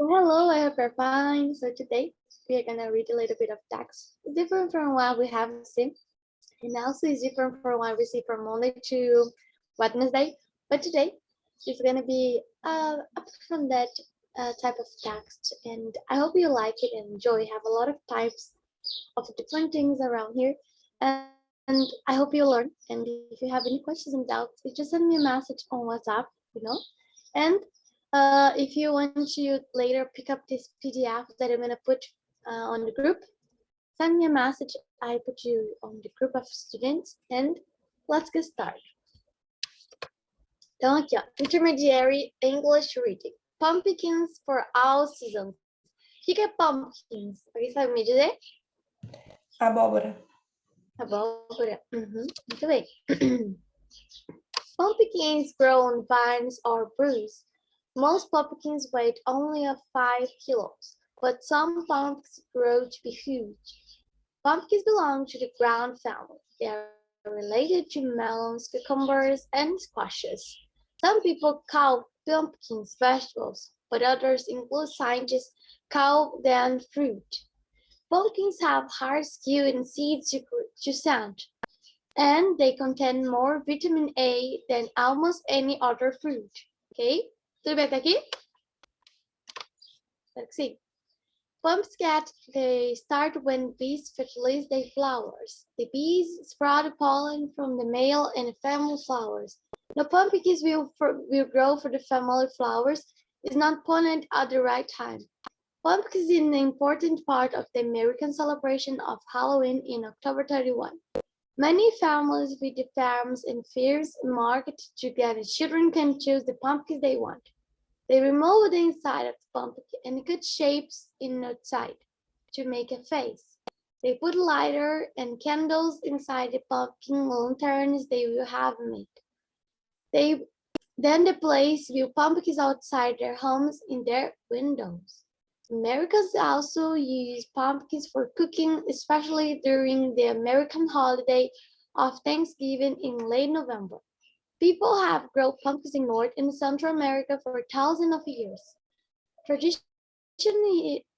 Well, hello, I hope you're fine. So today we are gonna read a little bit of text. It's different from what we have seen, and also it's different from what we see from Monday to Wednesday. But today it's gonna be up from that type of text, and I hope you like it and enjoy. Have a lot of types of different things around here, and I hope you learn. And if you have any questions and doubts, you just send me a message on WhatsApp. And if you want to later pick up this PDF that I'm gonna put on the group, send me a message. I put you on the group of students, and let's get started. Então aqui, ó, Intermediary English Reading. Pumpkins for all seasons. O que é pumpkins? Alguém sabe me dizer? Abóbora. Abóbora. Muito bem. Pumpkins grow on vines or bruise. Most pumpkins weigh only 5 kilos, but some pumpkins grow to be huge. Pumpkins belong to the ground family. They are related to melons, cucumbers, and squashes. Some people call pumpkins vegetables, but others, include scientists, call them fruit. Pumpkins have hard skin and seeds to sand, and they contain more vitamin A than almost any other fruit. Ok? Tudo bem até aqui? Espero que sim. Pumpkins they start when bees fertilize their flowers. The bees sprout pollen from the male and female flowers. The pumpkins will grow for the family flowers is not planted at the right time. Pumpkins is an important part of the American celebration of Halloween in October 31. Many families with the farms and fairs market together. Children can choose the pumpkins they want. They remove the inside of the pumpkin and cut shapes in the outside to make a face. They put lighter and candles inside the pumpkin lanterns they will have made. Then they place pumpkins outside their homes in their windows. Americans also use pumpkins for cooking, especially during the American holiday of Thanksgiving in late November. People have grown pumpkins in North and Central America for thousands of years.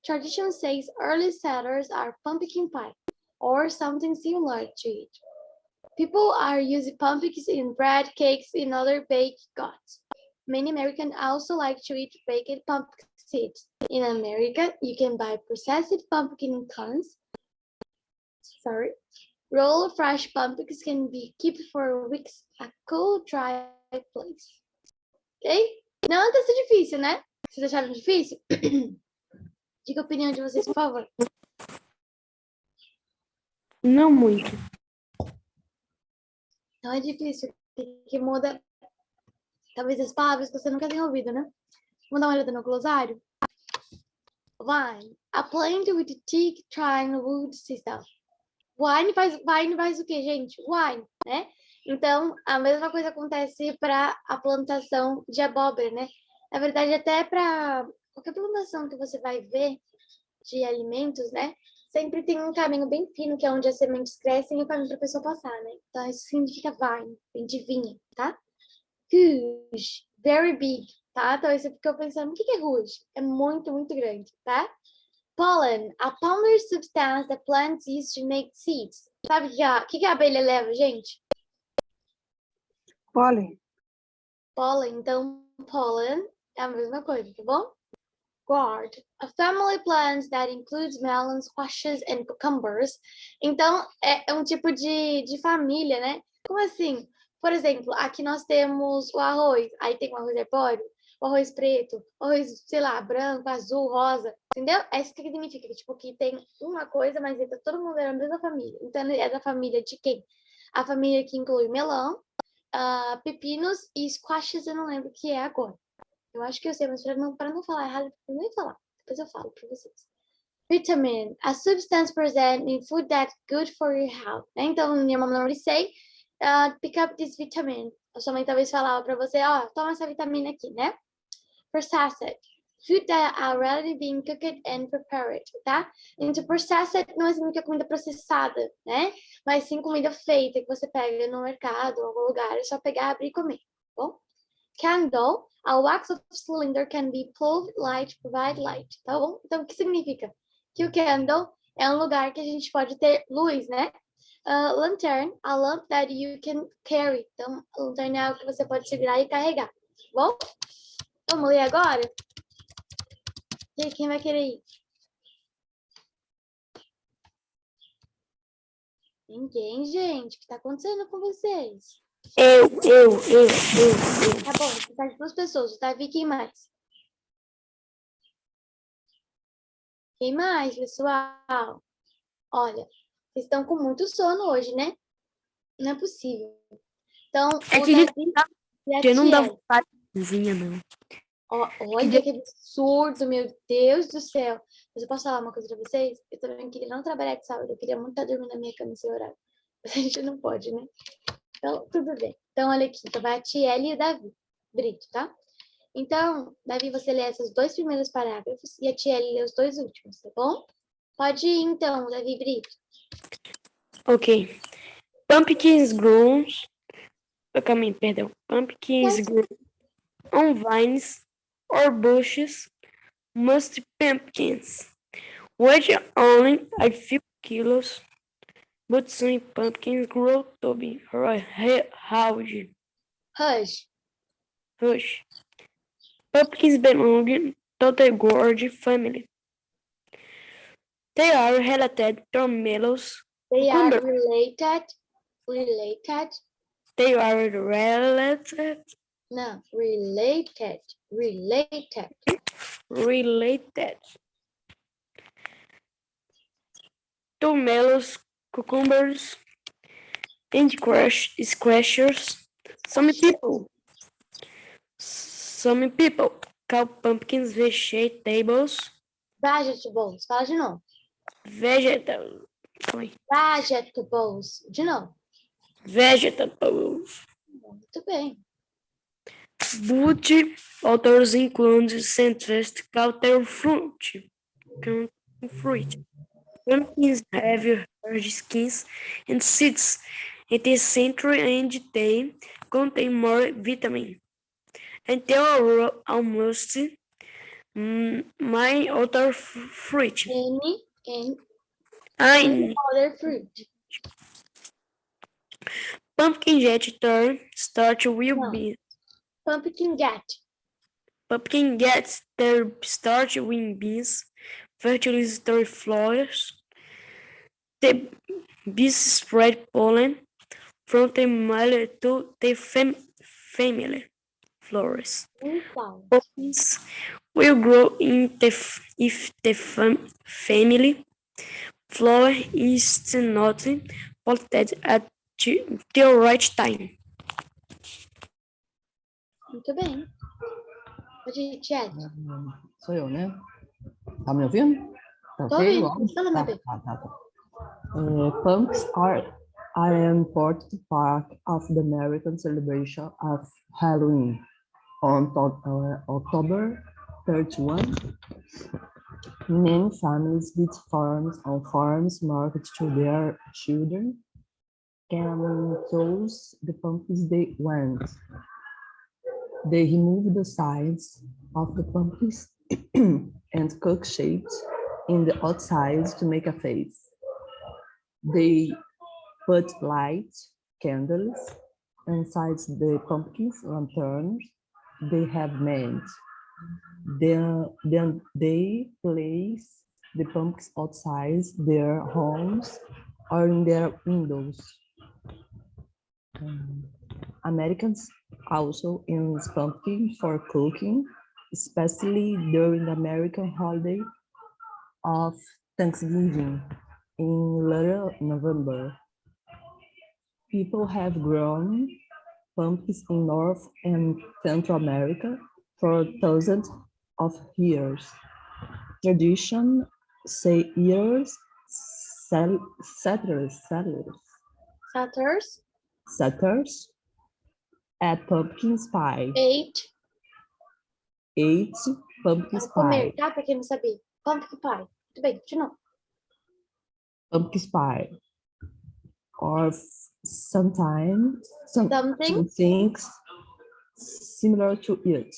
Tradition says early settlers are pumpkin pie or something similar to it. People are using pumpkins in bread, cakes, and other baked goods. Many Americans also like to eat baked pumpkin seeds. In America, you can buy processed pumpkin cones. Roll fresh pumpkins can be kept for weeks in a cool, dry place. Ok? Não tá tão difícil, né? Vocês acharam difícil? Diga a opinião de vocês, por favor. Não muito. Não é difícil, que muda talvez as palavras que você nunca tenha ouvido, né? Vamos dar uma olhada no glossário? Vine. A plant with thick, trying wood system. Wine faz o que, gente? Wine, né? Então, a mesma coisa acontece para a plantação de abóbora, né? Na verdade, até para qualquer plantação que você vai ver de alimentos, né? Sempre tem um caminho bem fino, que é onde as sementes crescem e o caminho para a pessoa passar, né? Então, isso significa vine, vem de vinha, tá? Huge, very big, tá? Então, você ficou pensando, o que é huge? É muito, muito grande, tá? Pollen, a powder substance that plants use to make seeds. Sabe o que a abelha leva, gente? Pólen. Pollen, então pollen é a mesma coisa, tá bom? Gourd, a family plant that includes melons, squashes and cucumbers. Então, é um tipo de família, né? Como assim? Por exemplo, aqui nós temos o arroz, aí tem o arroz arbóreo, o arroz preto, o arroz, sei lá, branco, azul, rosa, entendeu? É isso que significa, tipo, que tem uma coisa, mas todo mundo é da mesma família. Então, ele é da família de quem? A família que inclui melão, pepinos e squashes, eu não lembro o que é agora. Eu acho que eu sei, mas para não falar errado, eu nem falar. Depois eu falo para vocês. Vitamin, a substance present in food that's good for your health. Então, minha mãe não say, pick up this vitamin. A sua mãe talvez falava para você, toma essa vitamina aqui, né? Processed, food that are already being cooked and prepared, tá? Então, processed não é significa comida processada, né? Mas sim comida feita, que você pega no mercado, em algum lugar, é só pegar, abrir e comer, tá bom? Candle, A wax of cylinder can be pulled light to provide light, tá bom? Então, o que significa? Que o candle é um lugar que a gente pode ter luz, né? Lantern, a lamp that you can carry. Então, a lanterna é algo que você pode segurar e carregar, tá bom? Vamos ler agora? E aí, quem vai querer ir? Ninguém, gente. O que tá acontecendo com vocês? Eu. Tá bom, você tá de 2 pessoas. Tá, Vi, quem mais? Quem mais, pessoal? Olha, vocês estão com muito sono hoje, né? Não é possível. Então, É o que a gente Davi e a eu não dá Tiele. vontadezinha, não. Olha que absurdo, meu Deus do céu. Mas eu posso falar uma coisa pra vocês? Eu também queria não trabalhar de sábado. Eu queria muito estar dormindo na minha cama nesse horário. Mas a gente não pode, né? Então, tudo bem. Então, olha aqui. Então, vai a Tiele e o Davi. Brito, tá? Então, Davi, você lê esses 2 primeiros parágrafos e a Tiele lê os 2 últimos, tá bom? Pode ir, então, Davi Brito. Ok. Pumpkins grows. Perdão. Pumpkins Certo? grow on vines or bushes. Must pumpkins. Weigh only a few kilos. But some pumpkins grow to be huge. Hush. Hush. Pumpkins belong to the gourd family. They are related to melons, They are cucumbers. related. They are related No, related. to melons, cucumbers, and squashers. Some people call pumpkins vegetables. Vegetables. Fala de novo. Vegetables. Vegetables. De novo. Vegetables. Muito bem. But others include citrus, counter fruit. Pumpkins have hard skins and seeds. It is center and they contain more vitamin. And they are almost my other fruit. Any I other fruit. pumpkin jet starch will No. be Pumpkin get. pumpkin gets their starch with beans, fertilizer flowers. The bees spread pollen from the male to the family flowers. Sunflower. Pumpkins will grow in if the family flower is not potted at the right time. Muito bem. Pode ir, Tiago. Sou eu, né? Tá me ouvindo? Tá Tô ok? ouvindo. Fala, meu bem. Pumpkins are an important part of the American celebration of Halloween. On October 31, many families visit farms on farms market to their children can choose the pumpkins they want. They remove the sides of the pumpkins and cut shapes in the outside to make a face. They put light candles inside the pumpkins lanterns they have made. Then they place the pumpkins outside their homes or in their windows. Americans also use pumpkin for cooking, especially during the American holiday of Thanksgiving in late November. People have grown pumpkins in North and Central America for thousands of years. Tradition say years settlers at pumpkin pie. Ate pumpkin Comer, pie. tá? Pra quem não sabia. Pumpkin pie. Muito bem, de novo. Pumpkin pie. Or sometimes some Something. similar to it.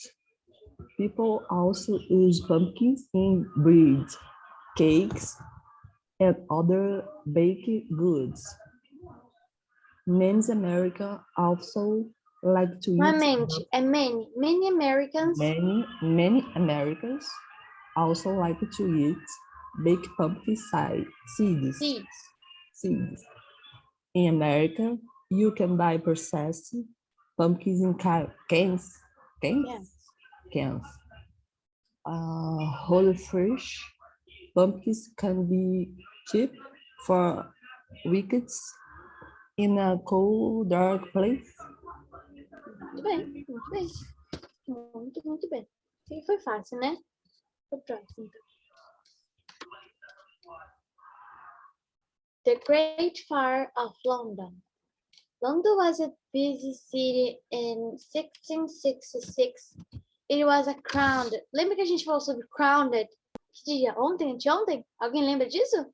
People also use pumpkins in bread, cakes, and other baked goods. Many Americans also like to Não é eat mente, é many. Many Americans many Americans also like to eat baked pumpkin seeds. seeds. In America, you can buy processed pumpkins in cans. Yes. Cans. Whole fresh pumpkins can be cheap for weeks in a cold, dark place. Muito bem, muito bem. Muito bem. Foi fácil, né? Foi próximo. The Great Fire of London. London was a busy city in 1666. It was a crowded. Lembra que a gente falou sobre crowded? Que dia? Ontem? Anteontem? Alguém lembra disso?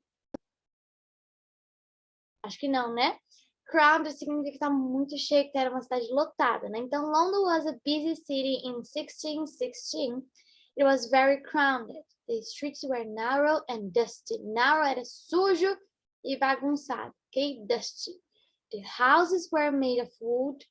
Acho que não, né? Crowded significa que está muito cheio, que era uma cidade lotada, né? Então, London was a busy city in 1616. It was very crowded. The streets were narrow and dusty. Narrow era sujo e bagunçado, okay? Dusty. The houses were made of wood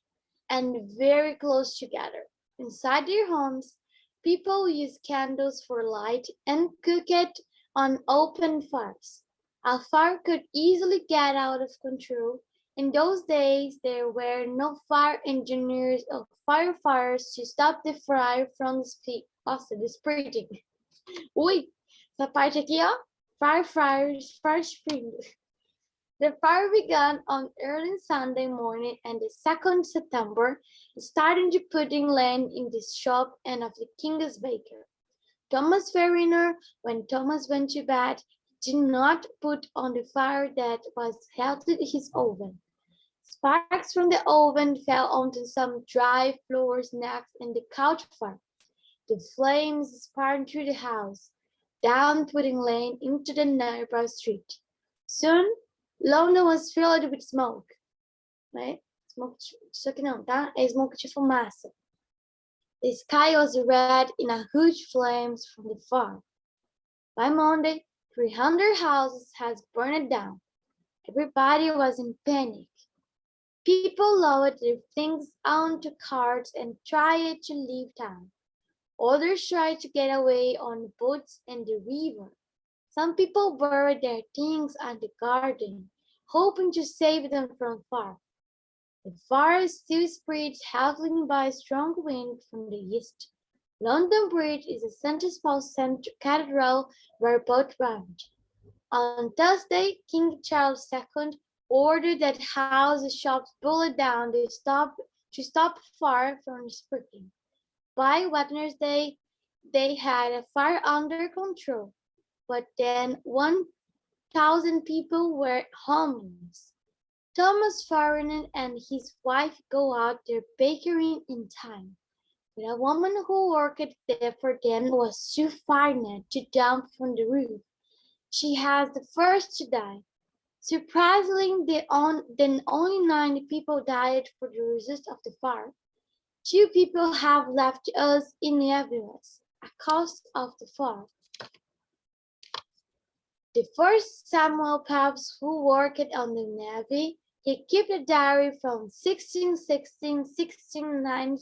and very close together. Inside their homes, people used candles for light and cooked on open fires. A fire could easily get out of control. In those days, there were no fire engineers or firefighters to stop the fire from spreading. Ui, essa parte aqui, ó, firefighters, fire spreading. The fire began on early Sunday morning and the 2nd September, starting to putting land in the shop and of the king's baker. Thomas Fariner, when Thomas went to bed, did not put on the fire that was held in his oven. Sparks from the oven fell onto some dry floors next in the couch fire. The flames sparkled through the house, down Pudding Lane into the nearby street. Soon, London was filled with smoke. Right? Smoke, isso aqui não, tá? É smoke de fumaça. The sky was red in a huge flames from the fire. By Monday, 300 houses had burned down. Everybody was in panic. People lowered their things onto carts and tried to leave town. Others tried to get away on boats in the river. Some people buried their things in the garden, hoping to save them from fire. The fire still spread, howling by a strong wind from the east. London Bridge is a St. Paul's Cathedral where both burned. On Thursday, King Charles II ordered that houses, shops pulled down to stop fire from spreading. By Wednesday, they had a fire under control, but then 1,000 people were homeless. Thomas Fariner and his wife go out their bakery in time, but a woman who worked there for them was too frightened to jump from the roof. She has the first to die. Surprisingly, then only 9 people died for the resist of the fire. 2 people have left us in evidence, a cause of the fire. The first Samuel Phelps, who worked on the Navy, he kept a diary from 1669.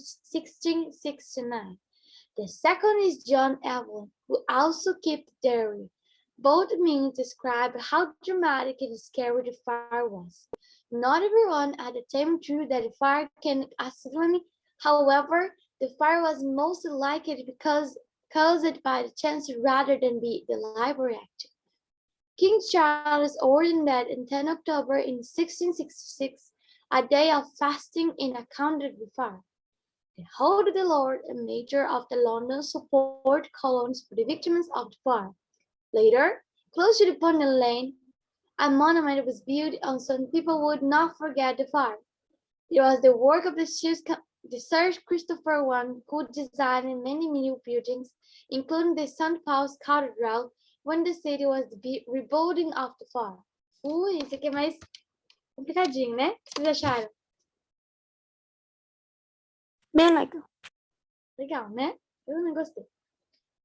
The second is John Evelyn, who also kept a diary. Both means describe how dramatic and scary the fire was. Not everyone at the time knew that the fire can accidentally. However, the fire was most likely because caused by the chance rather than be deliberate act. King Charles ordered that on 10 October in 1666, a day of fasting in account of the fire. The Holy of the Lord, a major of the London support columns for the victims of the fire. Later, close to the Pony Lane, a monument was built and so people would not forget the fire. It was the work of the Sir Christopher I, who designed many new buildings, including the St. Paul's Cathedral, when the city was rebuilding after the fire. Isso aqui é mais complicadinho, né? O que vocês acharam? Bem legal. Legal, né? Eu não gostei.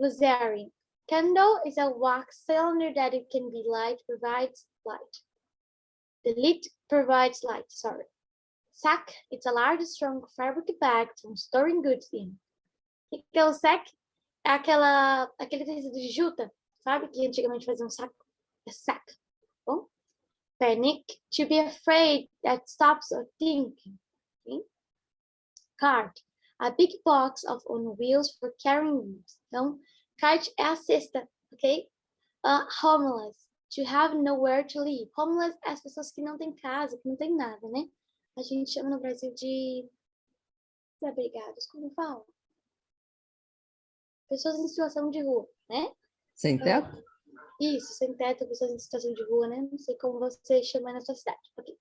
Rosary. Candle is a wax cylinder that it can be light, provides light. The lid provides light, sorry. Sack, it's a large, strong fabric bag for storing goods in. O que é o sack? É aquele tecido de juta, sabe? Que antigamente fazia um saco. É sack. Bom? Panic, to be afraid, that stops or thinking. Okay? Cart, a big box on wheels for carrying goods. Então, cart é a cesta, ok? Homeless, to have nowhere to live. Homeless é as pessoas que não têm casa, que não têm nada, né? A gente chama no Brasil de desabrigados, como fala? Pessoas em situação de rua, né? Sem teto? Isso, sem teto, pessoas em situação de rua, né? Não sei como você chama na sua cidade. Ok.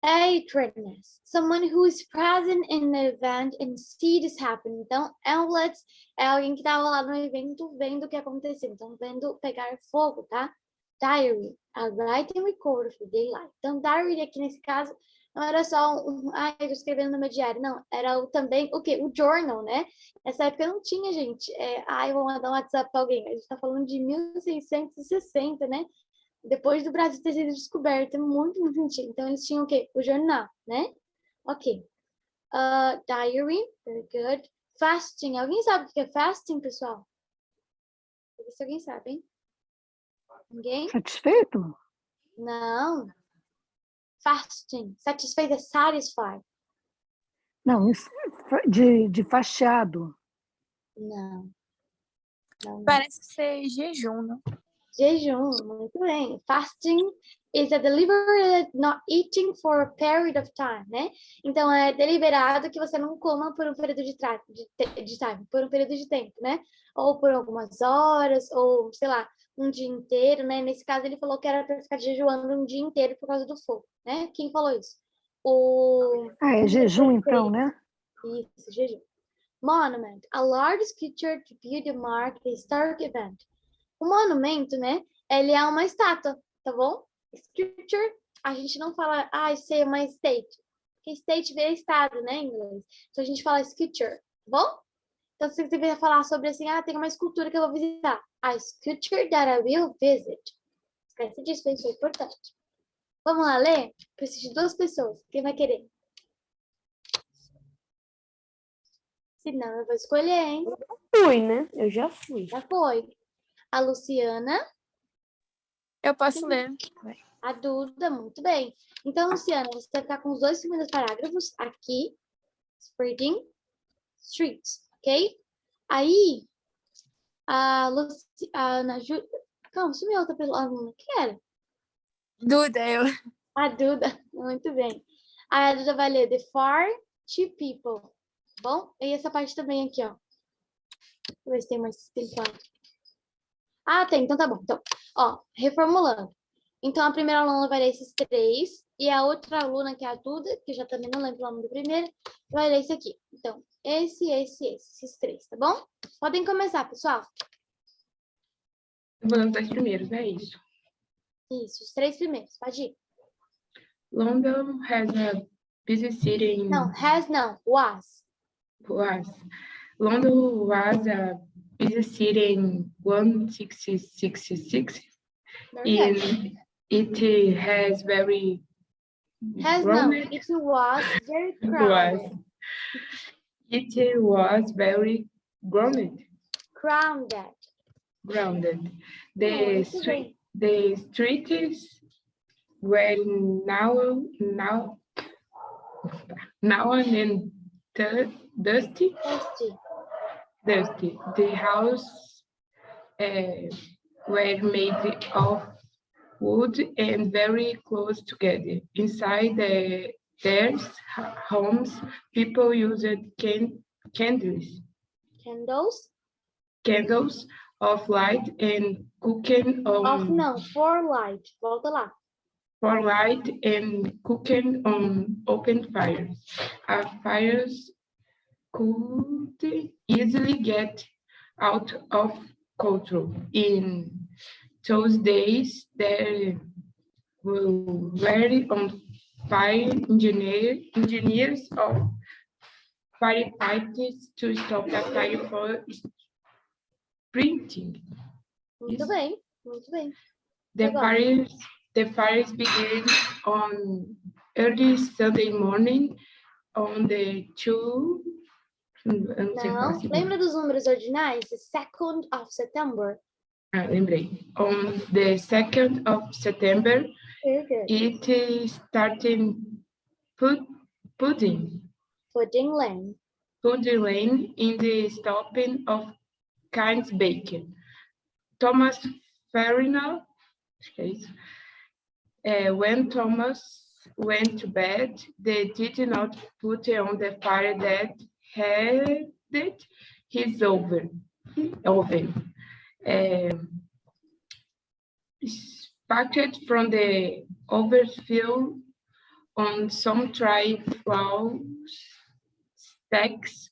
Patroness, someone who is present in the event and see this happen. Então, outlets é alguém que estava lá no evento vendo o que aconteceu. Então, vendo pegar fogo, tá? Diary, a writing record of the daylight. Então, diary aqui nesse caso não era só eu tô escrevendo no meu diário. Não, era também o quê? O journal, né? Nessa época não tinha, gente. Eu vou mandar um WhatsApp para alguém. A gente tá falando de 1660, né? Depois do Brasil ter sido descoberto, muito antigo. Então, eles tinham o quê? O jornal, né? Ok. Diary, very good. Fasting. Alguém sabe o que é fasting, pessoal? Vou ver se alguém sabe, hein? Ninguém? Satisfeito? Não. Fasting. Satisfeito é satisfied. Não, isso de fachado. Não. Não. Parece ser jejum, não? Jejum, muito bem. Fasting is a deliberate not eating for a period of time, né? Então, é deliberado que você não coma por um período de time, por um período de tempo, né? Ou por algumas horas, ou, sei lá, um dia inteiro, né? Nesse caso, ele falou que era para ficar jejuando um dia inteiro por causa do fogo, né? Quem falou isso? É jejum, então, né? Isso, jejum. Monument, a large sculpture to build a mark the historic event. O monumento, né? Ele é uma estátua, tá bom? Sculpture, a gente não fala, isso é uma state. Porque state vira estado, né, em inglês. Então a gente fala sculpture, tá bom? Então se você quiser falar sobre assim, tem uma escultura que eu vou visitar. A sculpture that I will visit. Esquece disso, isso é importante. Vamos lá ler? Preciso de 2 pessoas. Quem vai querer? Se não, eu vou escolher, hein? Fui, né? Eu já fui. Já foi. A Luciana. Eu posso ler. A Duda, muito bem. Então, Luciana, você vai ficar com os 2 primeiros parágrafos aqui. Spreading streets, ok? Aí, a Ana Júlia... Calma, sumiu outra aluna. Quem era? Duda, eu. A Duda, muito bem. A Duda vai ler The Far to People. Bom? E essa parte também aqui, ó. Deixa eu ver se tem mais tempo. Tem, então tá bom. Então, reformulando. Então, a primeira aluna vai ler esses 3, e a outra aluna, que é a Duda, que eu já também não lembro o nome do primeiro, vai ler esse aqui. Então, esses 3, tá bom? Podem começar, pessoal. Eu vou ler os 2 primeiros, é isso. Isso, os 3 primeiros, pode ir. London has a busy city in... Não, has não, was. London was a busy city in 1666. Verdade. It has very... Has não, it was very crowded. It was very grounded. Grounded. The streets were now and then dusty. The houses were made of wood and very close together. Inside their homes, people used candles of light and cooking for light. Volta lá. For light and cooking on open fires. Fires could easily get out of control. In those days, there were on fire engineers of firefighters to stop the fire for sprinting. Muito bem, muito bem. The Agora. fires began on early Sunday morning on the Não, lembra dos números ordinais? The 2nd of September. Lembrei. On the 2nd of September, Very good. it is starting pudding Pudding Lane in the stopping of Kind's Bacon. Thomas Farina, when Thomas went to bed, they did not put on the fire that heated his oven. Sparked from the overfill on some trifle stacks,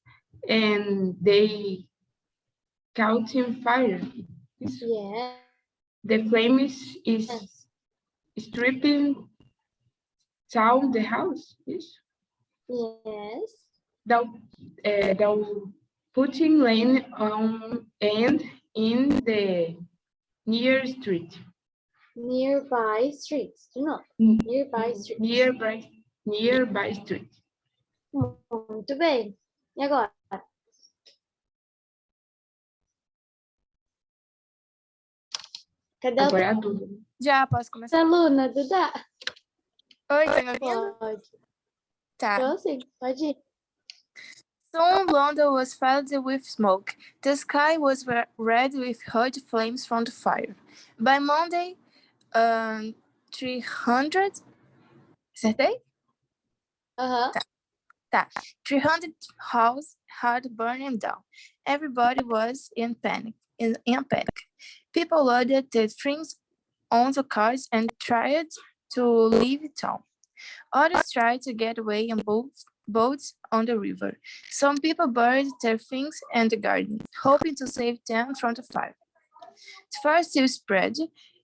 and they caught him fire. Yeah. The flames is stripping down the house. Yes. The putting lane on and in the Nearby streets. No. Nearby streets. Nearby street. Muito bem. E agora? Cadê Agora é a Duda. Já posso começar? aluna, Duda? Oi, tá me ouvindo? Pode. Tá. Eu sim, pode ir. Soon London was filled with smoke. The sky was red with hot flames from the fire. By Monday, 300... Acertei? Aham. Tá. 300 houses had burned down. Everybody was in panic. People loaded their things on the cars and tried to leave town. Others tried to get away in boats on the river. Some people buried their things in the garden, hoping to save them from the fire. The fire still spread,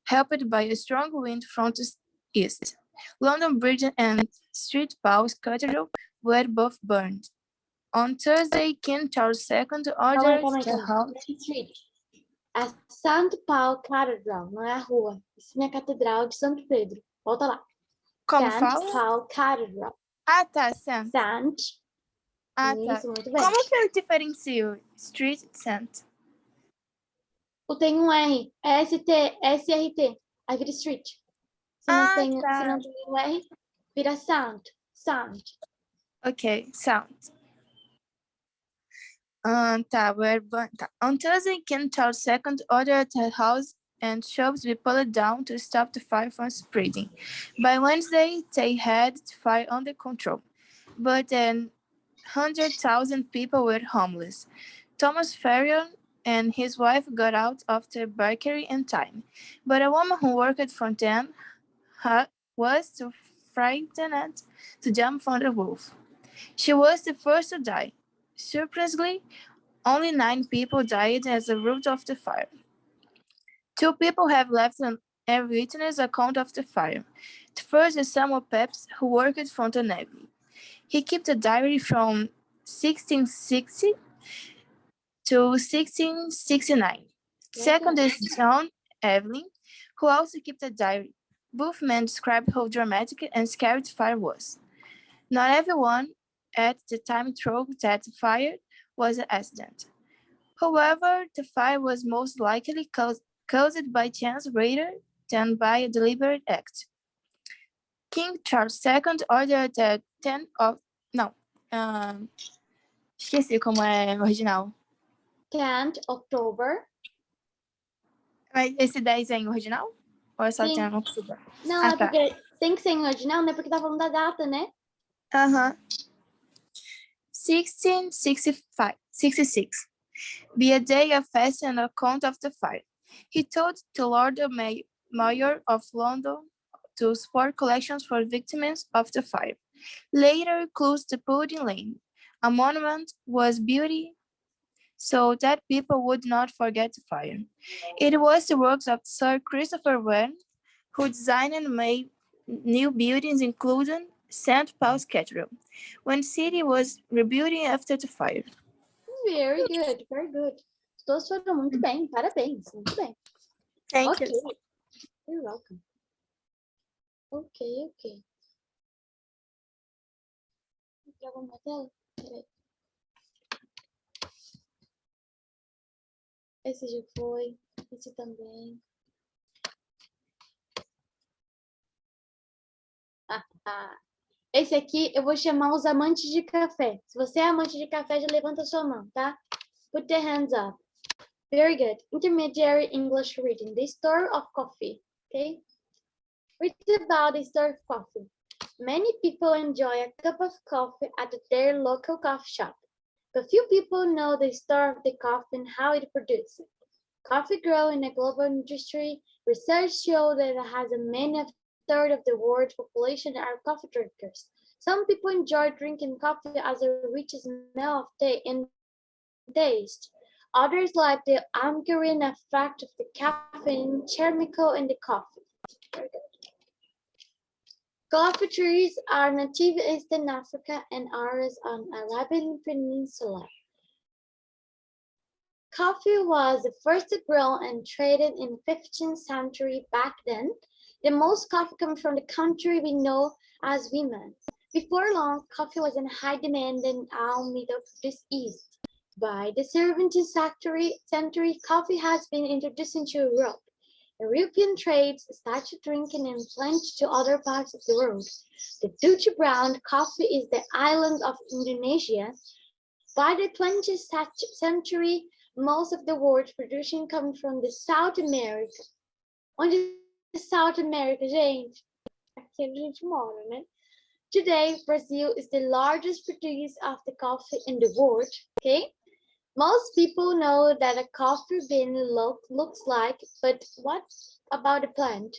helped by a strong wind from the east. London Bridge and St. Paul's Cathedral were both burned. On Thursday, King Charles II ordered the house... Street. A St. Paul Cathedral, não é a rua. Isso é a Catedral de Santo Pedro. Volta lá. Como St. fala? Paul Cathedral. Ah, tá, St. St. Ah, tá. Isso, muito bem. Como que eu diferencio Street e St? Tem um R. SRT. Aí vira Street. Se não tem um R, vira Sound. Ok, Sound. On Thursday, King Charles II ordered the house and shelves be pulled down to stop the fire from spreading. By Wednesday, they had the fire under control, but then 100,000 people were homeless. Thomas Farrion and his wife got out of the bakery in time, but a woman who worked for them was too frightened to jump from the roof. She was the first to die. Surprisingly, only 9 people died as a result of the fire. 2 people have left an eyewitness account of the fire. The first is Samuel Pepys, who worked for the Navy. He kept a diary from 1660 to 1669. Second is John Evelyn, who also kept a diary. Both men described how dramatic and scary the fire was. Not everyone at the time thought that the fire was an accident. However, the fire was most likely caused by chance rather than by a deliberate act. King Charles II ordered the 10th of... esqueci como é original. 10th October. Mas esse 10 é em original? Ou é só Sim. 10 no October? Não, porque tem que ser em original, né? Porque tá falando da data, né? 1666. Be a day of fast and account of the fire. He told the Lord Mayor of London to support collections for victims of the fire. Later closed the Pudding Lane. A monument was built so that people would not forget the fire. It was the works of Sir Christopher Wren, who designed and made new buildings including St. Paul's Cathedral, when the city was rebuilding after the fire. Very good, very good. Todos foram muito bem, parabéns, muito bem. Thank Okay, you. you're welcome. Okay. Traga uma tela? Peraí. Esse já foi, esse também. Esse aqui eu vou chamar os amantes de café. Se você é amante de café, já levanta sua mão, tá? Put your hands up. Very good. Intermediary English reading. The store of coffee. Okay? Read about the store of coffee. Many people enjoy a cup of coffee at their local coffee shop, but few people know the story of the coffee and how it produces it. Coffee grows in a global industry. Research shows that it has a many of third of the world's population are coffee drinkers. Some people enjoy drinking coffee as a rich smell and taste. Others like the anchoring effect of the caffeine chemical in the coffee. Very good. Coffee trees are native in Eastern Africa and others on Arabian Peninsula. Coffee was first grown and traded in the 15th century. Back then, the most coffee came from the country we know as women. Before long, coffee was in high demand in all Middle East. By the 17th century, coffee has been introduced into Europe. European trades started drinking and plenty to other parts of the world. The Dutch brown coffee is the island of Indonesia. By the 20th century, most of the world's production comes from the South America. Onde South America, gente? Aqui onde a gente mora, né? Today, Brazil is the largest producer of the coffee in the world, okay? Most people know that a coffee bean looks like, but what about the plant?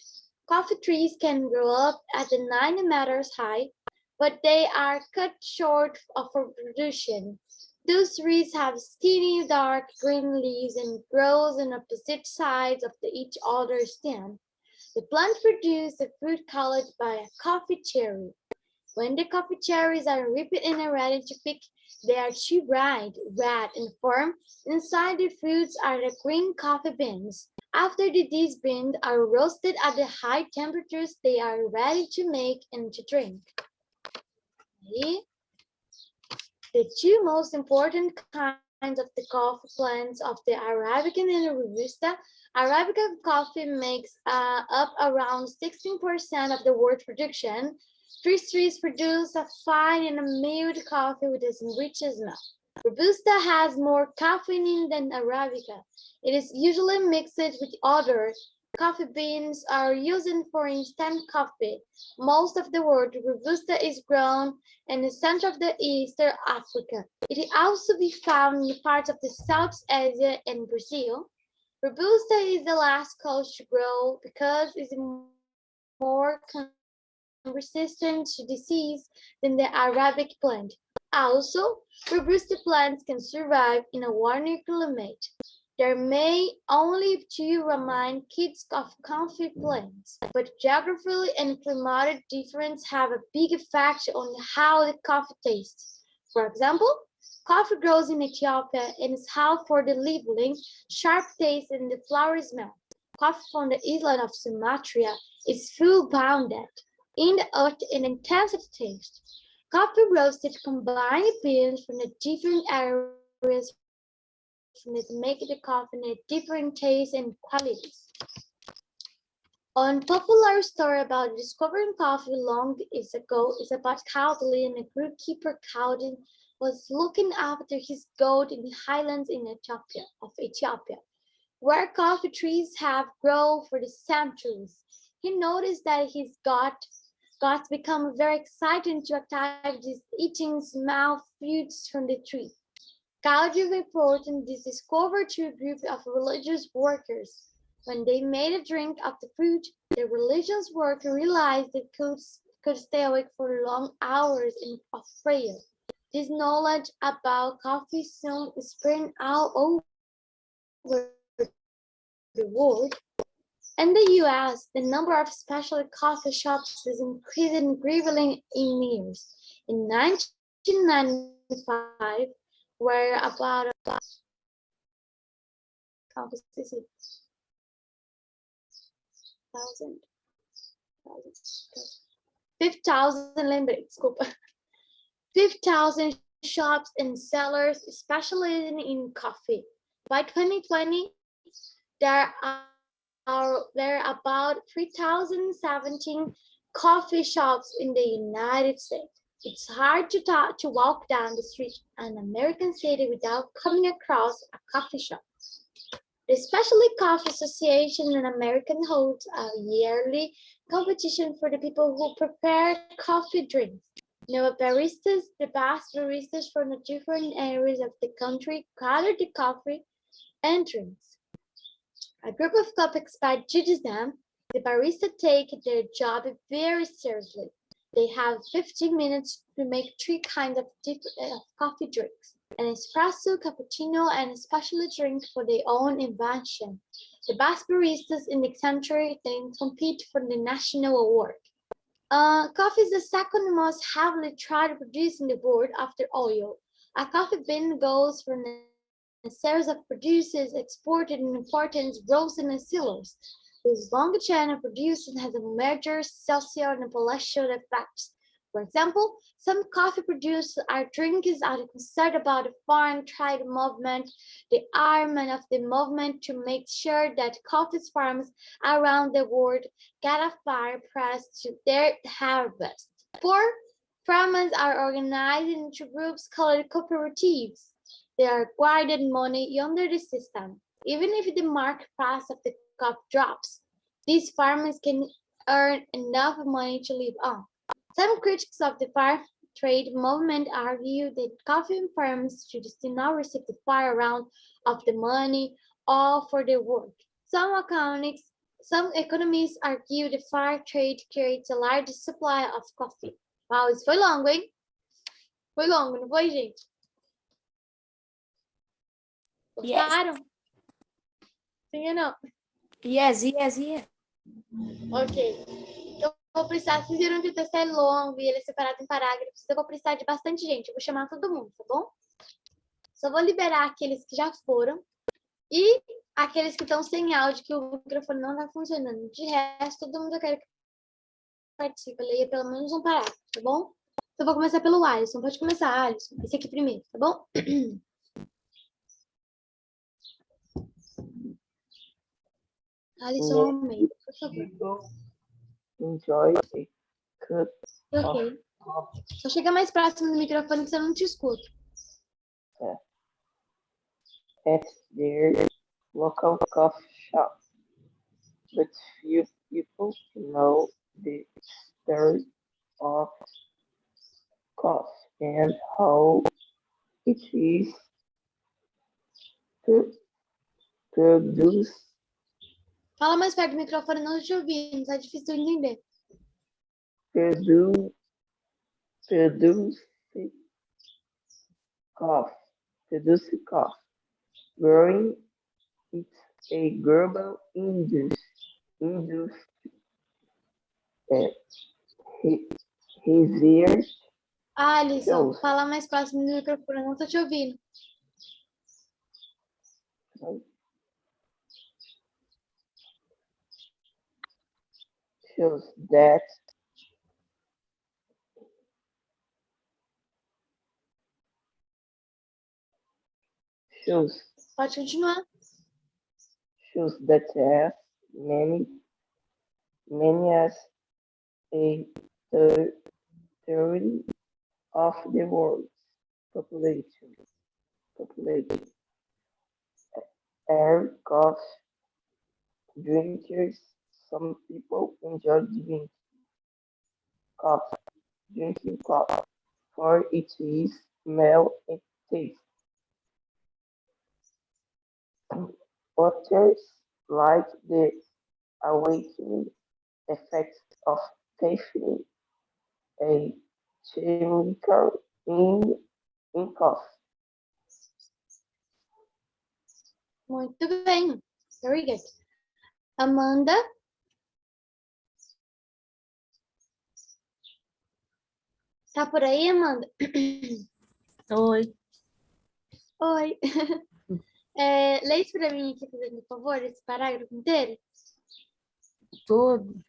Coffee trees can grow up at 90 meters high, but they are cut short of production. Those trees have skinny, dark green leaves and grows on opposite sides of each other's stem. The plant produces a fruit colored by a coffee cherry. When the coffee cherries are ripe and are ready to pick, they are too bright, red in form. Inside the fruits are the green coffee beans. After these beans are roasted at the high temperatures, they are ready to make and to drink. Okay. The two most important kinds of the coffee plants of the Arabica and the Robusta. Arabica coffee makes up around 16% of the world's production. These trees produce a fine and a mild coffee with a rich smell. Robusta has more caffeine than Arabica. It is usually mixed with other coffee beans are used for instant coffee. Most of the world, Robusta is grown in the center of the Eastern Africa. It is also be found in parts of the South Asia and Brazil. Robusta is the last coast to grow because it's more resistant to disease than the Arabic plant. Also, Robusta plants can survive in a warmer climate. There may only two remain kinds of coffee plants, but geography and climatic difference have a big effect on how the coffee tastes. For example, coffee grows in Ethiopia and is held for the lively, sharp taste and the flower smell. Coffee from the island of Sumatra is full-bounded in the earth and intense taste. Coffee roasted combine beans from the different areas to make the coffee a different taste and qualities. One popular story about discovering coffee long ago is about Cowley and a groupkeeper Cowden was looking after his goat in the highlands in Ethiopia, where coffee trees have grown for the centuries. He noticed that his goats become very excited to activities eating small fruits from the tree. Cowden reported this discovery to a group of religious workers. When they made a drink of the fruit, the religious worker realized they could stay awake for long hours of prayer. This knowledge about coffee soon spread all over the world. In the US, the number of specialty coffee shops is increasing gradually in years. In 1995, were about 5,000, lembrei, desculpa. 5,000 shops and sellers specializing in coffee. By 2020, there are about 3,017 coffee shops in the United States. It's hard to walk down the street in an American city without coming across a coffee shop. The Specialty Coffee Association in America holds a yearly competition for the people who prepare coffee drinks. Baristas, the best baristas from the different areas of the country gather the coffee and drinks. A group of coffee experts judges them. The barista take their job very seriously. They have 15 minutes to make 3 kinds of coffee drinks: an espresso, cappuccino, and a special drink for their own invention. The best baristas in the country then compete for the national award. Coffee is the second most heavily tried produce in the world after oil. A coffee bean goes from a series of producers exported in importance, roasted and cellars. This long chain of producers has a major social and political effects. For example, some coffee producers are drinkers are concerned about the foreign trade movement, the armament of the movement to make sure that coffee farms around the world get a fair price to their harvest. Poor farmers are organized into groups called cooperatives. They are guarded money under the system. Even if the market price of the coffee drops, these farmers can earn enough money to live on. Some critics of the fair trade movement argue that coffee farms should still not receive the fair amount of the money all for their work. Some economists argue the fair trade creates a large supply of coffee. Uau, isso foi longo, hein? Foi longo, não foi, gente? Gostaram? Yes. Sim ou não? Yes. Ok. Então, vou precisar, vocês viram que o texto é longo e ele é separado em parágrafos, eu vou precisar de bastante gente, eu vou chamar todo mundo, tá bom? Só vou liberar aqueles que já foram e aqueles que estão sem áudio, que o microfone não está funcionando. De resto, todo mundo eu quero que participe, leia pelo menos um parágrafo, tá bom? Então, eu vou começar pelo Alisson. Pode começar, Alisson. Esse aqui primeiro, tá bom? Alisson Almeida, por favor. Enjoy a cup Ok. Só chega mais próximo do microfone que você não te escuta. at their local coffee shop, but few people know the story of coffee and how it is produced. Fala mais perto do microfone, não te ouvindo, tá difícil de entender. Produce coffee. Growing it's a global industry. Research Alisson, shows, fala mais próximo do microfone, não tô te ouvindo. shows that Pode continuar. shows that as many as a third of the world's population are coffee drinkers. Some people enjoy drinking coffee for its smell and taste. Others like the awakening effects of caffeine, a chemical in coffee. Muito bem. Very good. Amanda. Tá por aí, Amanda? Oi. Oi. Lê isso para mim aqui, por favor, esse parágrafo inteiro. Todo.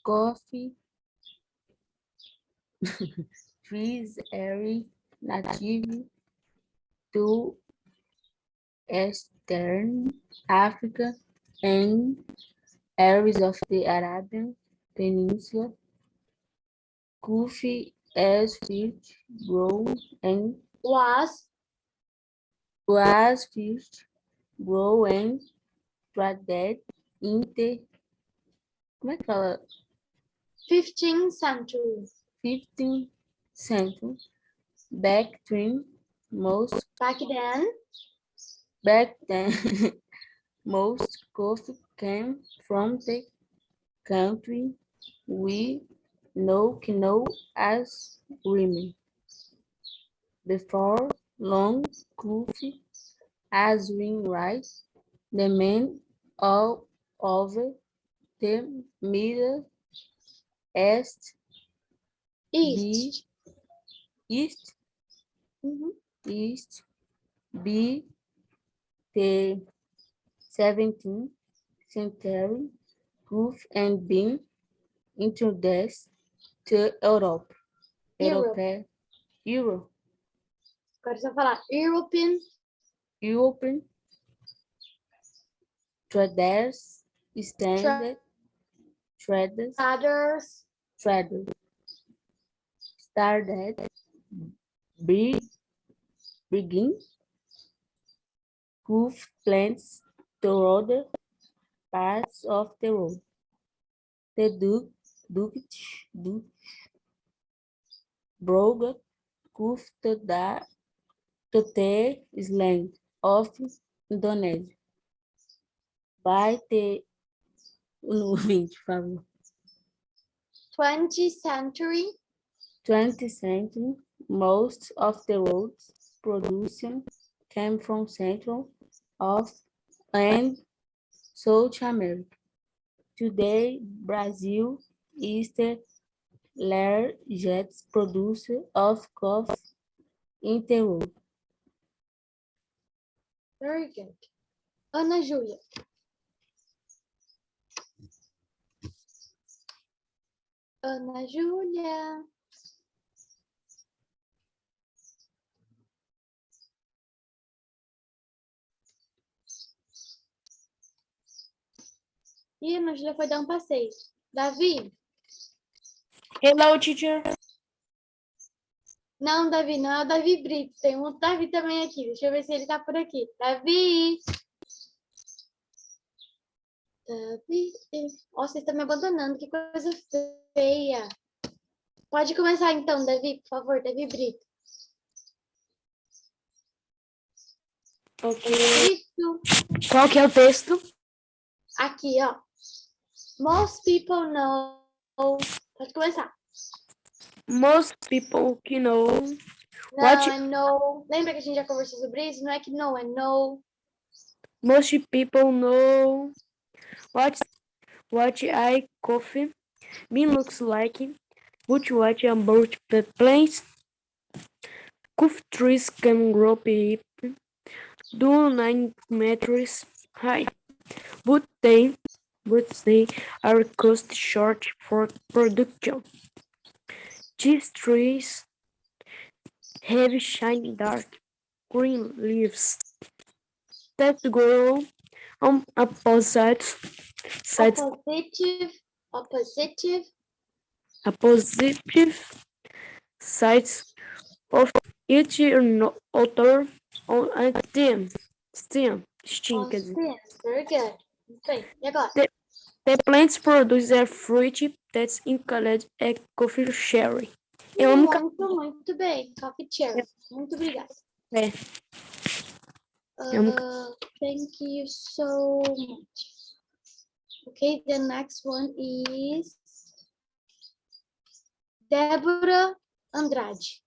Coffee. Trees are native to Eastern Africa and areas of the Arabian Peninsula. Coffee as fish grow and Was fish grow and traded in the, como é que fala? 15th century. 15th century. Back then, most coffee came from the country we know as women. Before long coffee as we rice, the men all over the Middle East, East. East, be the 17th century, coffee and bean introduced to Europe. Europe. Agora você vai falar European traders started bringing coffee plants to other parts of the world. The Dutch brought coffee to the island of Indonesia. By the 20th century, most of the world's production came from Central and South America. Today, Brazil is the largest producer of coffee in the world. Very good. Ana Júlia. Ana Júlia. Ih, a Ana Júlia foi dar um passeio. Davi? Hello, teacher. Não, Davi, não é o Davi Brito. Tem um Davi também aqui. Deixa eu ver se ele tá por aqui. Davi! Davi! Ó, vocês estão me abandonando. Que coisa feia. Pode começar então, Davi, por favor. Davi Brito. Ok. Isso. Qual que é o texto? Aqui, ó. Most people know. Pode começar. Most people know. Não, é no. Lembra que a gente já conversou sobre isso? Não é que no, é no. Most people know what I coffee bean looks like, but what about the plants? Coffee trees can grow up to 9 meters high, but they are cost short for production. These trees have shiny dark green leaves that grow on opposite sides of each other on a stem. Very good. Bem, e agora? The plants produce a fruit that's called a coffee cherry. Muito bem. Coffee cherry. Muito obrigada. Thank you so much. Okay, the next one is Débora Andrade.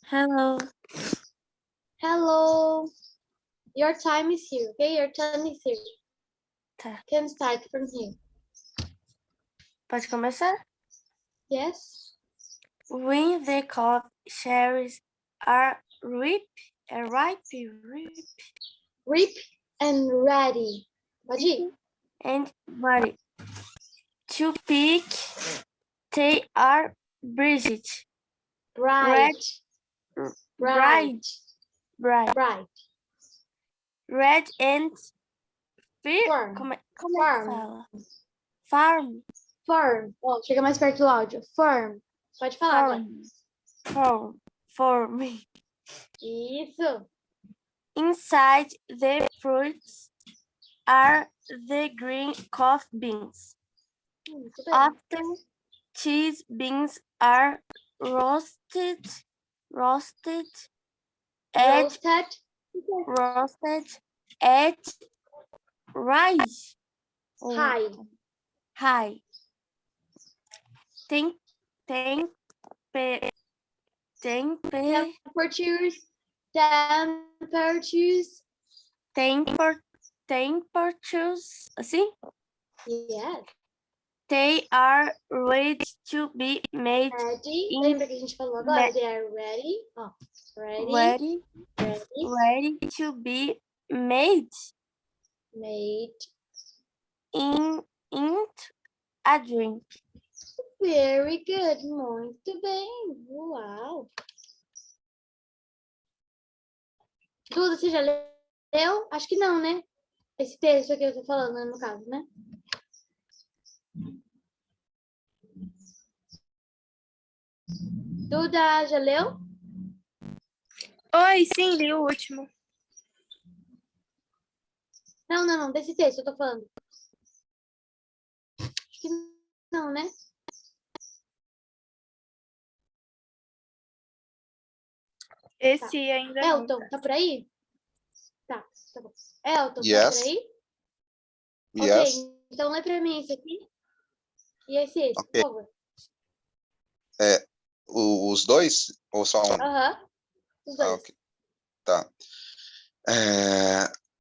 Hello. Hello. Your time is here, okay? Your turn is here. Tá. Can start from here. Pode começar? Yes? When the coffee cherries are ripe, Rip and ready. Pode ir. and ready to pick, they are bright, Bright. bright, Bright. red and Firm. como é que Firm. fala? Farm. Firm. Oh, chega mais perto do áudio. Firm. Pode falar agora. Form. Isso. Inside the fruits are the green coffee beans. Muito bem. After cheese beans are roasted at rise High. Temperatures, assim? Yes. They are ready to be made. Ready. Lembra que a gente falou agora? They are ready. Oh, ready. Ready to be made Made. in a drink. Very good. Muito bem. Uau. Duda, você já leu? Acho que não, né? Esse texto aqui eu tô falando, no caso, né? Duda, já leu? Oi, sim, li o último. Não. Desse texto eu tô falando. Acho que não, né? Esse ainda não. Elton, tá por aí? Tá bom. Elton, Yes. tá por aí? Yes. Ok, então lê pra mim esse aqui. E esse, por Ok. favor. Os dois ou só um? Aham. Os dois. Ok. Tá.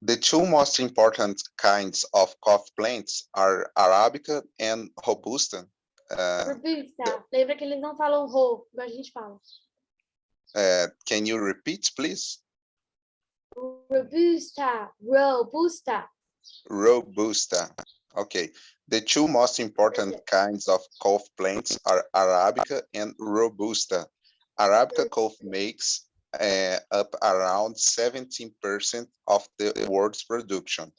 The two most important kinds of coffee plants are Arabica and Robusta. Robusta. Lembra que eles não falam ro, igual a gente fala. Can you repeat, please? Robusta. Robusta. Okay. The two most important kinds of coffee plants are Arabica and Robusta. Arabica coffee makes up around 17% of the world's production.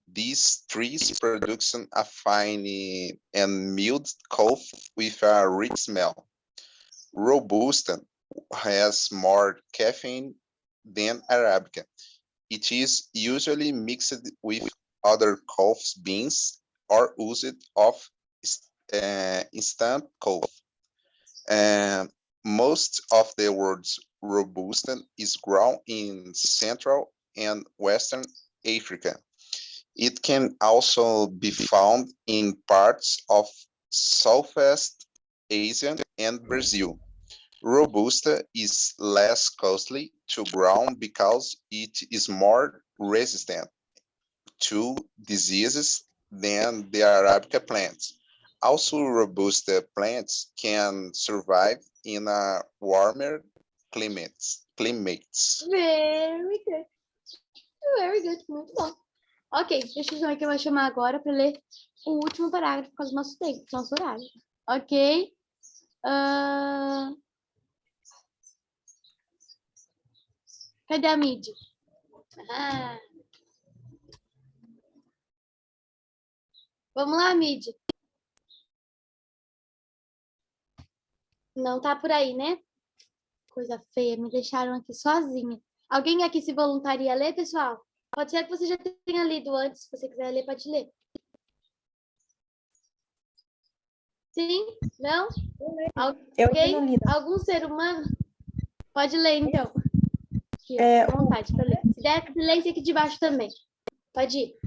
These trees produce a fine and milled coffee with a rich smell. Robusta has more caffeine than Arabica. It is usually mixed with other coffee beans or used of instant coffee. Most of the world's Robusta is grown in Central and Western Africa. It can also be found in parts of Southeast Asia and Brazil. Robusta is less costly to grow because it is more resistant to diseases than the Arabica plants. Also, Robusta plants can survive in a warmer climates. Very good. Very good. Muito bom. Ok, deixa eu ver que eu vou chamar agora para ler o último parágrafo por causa do nosso tempo, do nosso horário. Ok? Cadê a mídia? Vamos lá, mídia. Não tá por aí, né? Coisa feia, me deixaram aqui sozinha. Alguém aqui se voluntaria a ler, pessoal? Pode ser que você já tenha lido antes, se você quiser ler, pode ler. Sim? Não? Alguém? Algum ser humano? Pode ler, então. Aqui, ó, à vontade para ler. Se der, lê esse aqui de baixo também. Pode ir.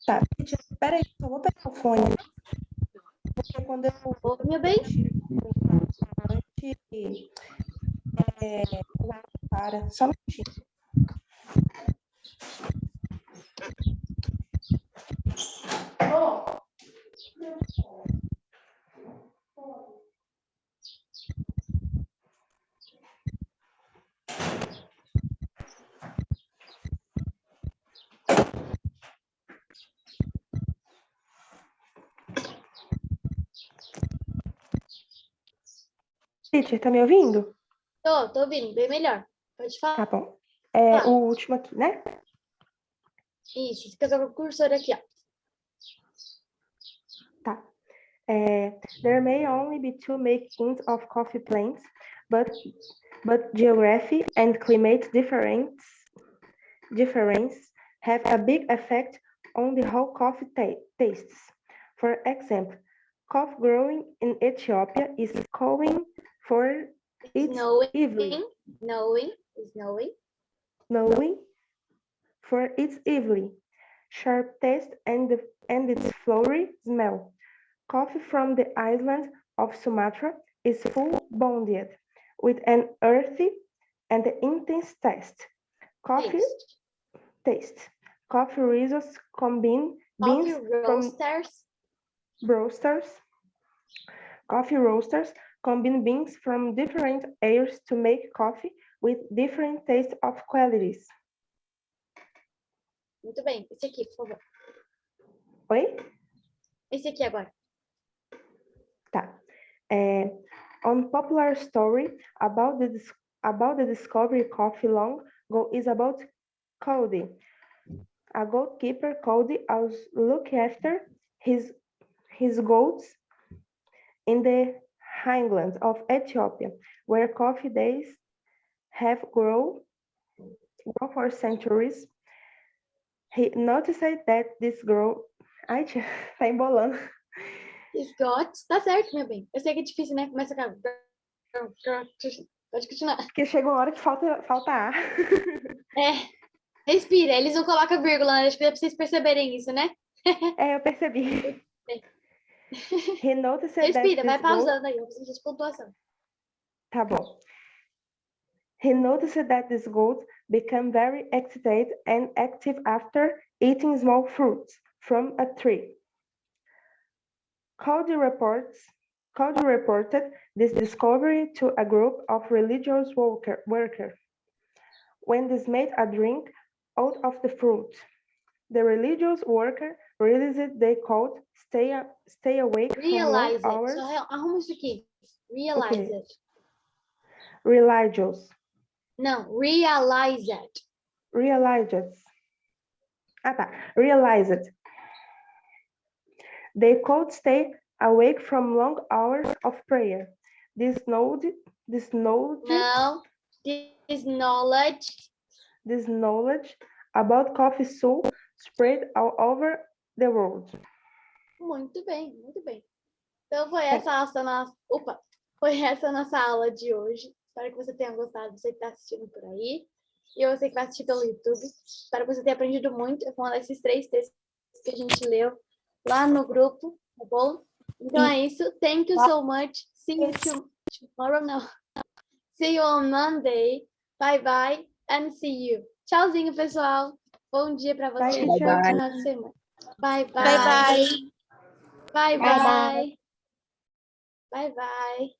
Tá, espera aí, só vou pegar o fone. Porque quando eu... Ô, meu bem? Para, só um minutinho. Teacher, tá me ouvindo? Tô ouvindo, bem melhor. Pode Tá falar. bom. Tá. O último aqui, né? Isso, fica com o cursor aqui, ó. Tá. There may only be two makings of coffee plants, but geography and climate difference have a big effect on the how coffee tastes. For example, coffee growing in Ethiopia is going for its evening. Knowing for its evening, sharp taste and its flowery smell. Coffee from the island of Sumatra is full-bodied, with an earthy and intense taste. Coffee roasters combine beans from Coffee roasters combine beans from different areas to make coffee with different taste of qualities. Muito bem. Esse aqui, por favor. Oi? Esse aqui agora. Tá. On popular story about the discovery coffee long ago is about Cody. A goatkeeper Cody was look after his goats in the highlands of Ethiopia, where coffee days have grown for centuries. He noticed that this grow. Ai, tia, tá embolando. His goats. Tá certo, meu bem. Eu sei que é difícil, né? Começa com... Pode continuar. Porque chega uma hora que falta ar. Respira. Eles não colocam vírgula, né? Acho que é pra vocês perceberem isso, né? Eu percebi. He noticed Respira, that vai this pausando aí. Eu preciso de pontuação. Tá bom. He noticed that these goats become very excited and active after eating small fruits from a tree. Cody reported this discovery to a group of religious workers. When they made a drink out of the fruit, the religious worker realized they could stay awake for long hours. Só arruma isso aqui. Realize it. Religious. Não, realize it. Realized. Realized. They could stay awake from long hours of prayer. This knowledge about coffee soon spread all over the world. Muito bem, muito bem. Então foi essa nossa aula de hoje. Espero que você tenha gostado, você que está assistindo por aí. E você que vai assistir pelo YouTube. Espero que você tenha aprendido muito. Eu vou mandar esses 3 textos que a gente leu lá no grupo, tá bom? Então é isso. Thank you so much. See you tomorrow. No. See you on Monday. Bye bye and see you. Tchauzinho, pessoal. Bom dia para vocês. Bom final de semana. Bye bye. Bye bye. Bye bye. Bye bye.